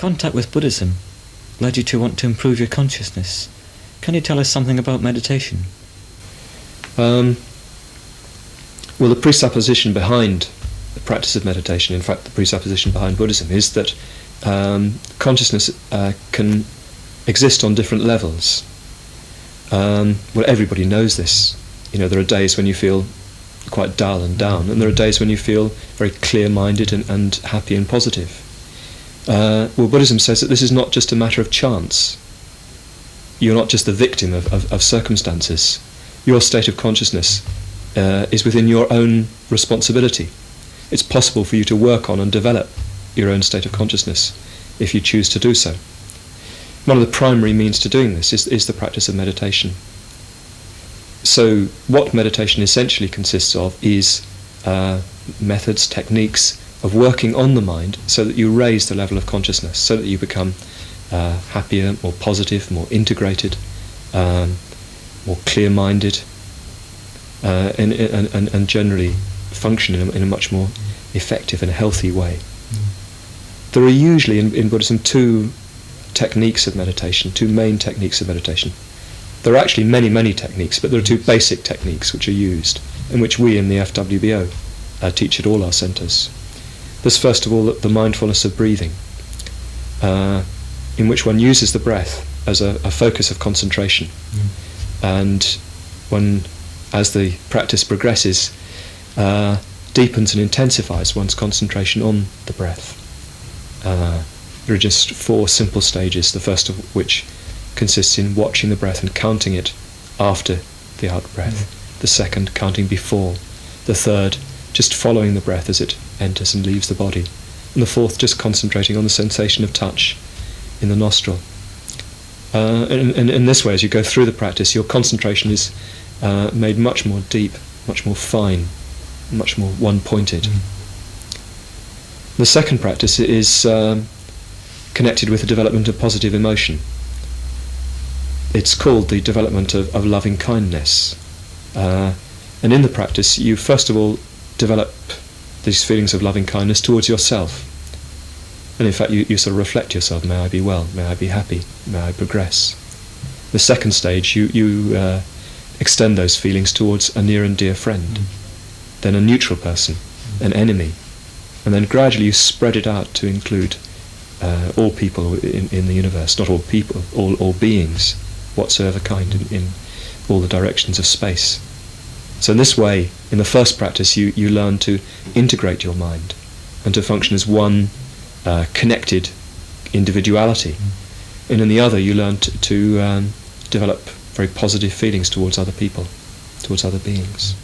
contact with Buddhism led you to want to improve your consciousness. Can you tell us something about meditation? Well, the presupposition behind the practice of meditation, in fact the presupposition behind Buddhism, is that consciousness can exist on different levels. Well, everybody knows this. You know, there are days when you feel quite dull and down, and there are days when you feel very clear-minded and happy and positive. Well, Buddhism says that this is not just a matter of chance. You're not just the victim of circumstances. Your state of consciousness is within your own responsibility. It's possible for you to work on and develop your own state of consciousness if you choose to do so. One of the primary means to doing this is the practice of meditation. So what meditation essentially consists of is methods, techniques of working on the mind so that you raise the level of consciousness, so that you become happier, more positive, more integrated, more clear-minded, and generally function in a much more effective and healthy way. There are usually in Buddhism two techniques of meditation, two main techniques of meditation. There are actually many techniques, but there are two basic techniques which are used, and which we in the FWBO teach at all our centres. There's first of all the mindfulness of breathing, in which one uses the breath as a focus of concentration. And one, as the practice progresses, deepens and intensifies one's concentration on the breath. There are just 4 simple stages, the first of which consists in watching the breath and counting it after the out-breath. The second, counting before. The third, just following the breath as it enters and leaves the body. And the fourth, just concentrating on the sensation of touch in the nostril. And in this way, as you go through the practice, your concentration is made much more deep, much more fine, much more one-pointed. The second practice is connected with the development of positive emotion. It's called the development of loving kindness. And in the practice, you first of all develop these feelings of loving kindness towards yourself. And in fact, you sort of reflect yourself: may I be well, may I be happy, may I progress. The second stage, you extend those feelings towards a near and dear friend, then a neutral person, an enemy, and then gradually you spread it out to include all people in the universe, not all people, all beings, whatsoever kind, in all the directions of space. So in this way, in the first practice, you learn to integrate your mind and to function as one connected individuality. And in the other, you learn to develop very positive feelings towards other people, towards other beings.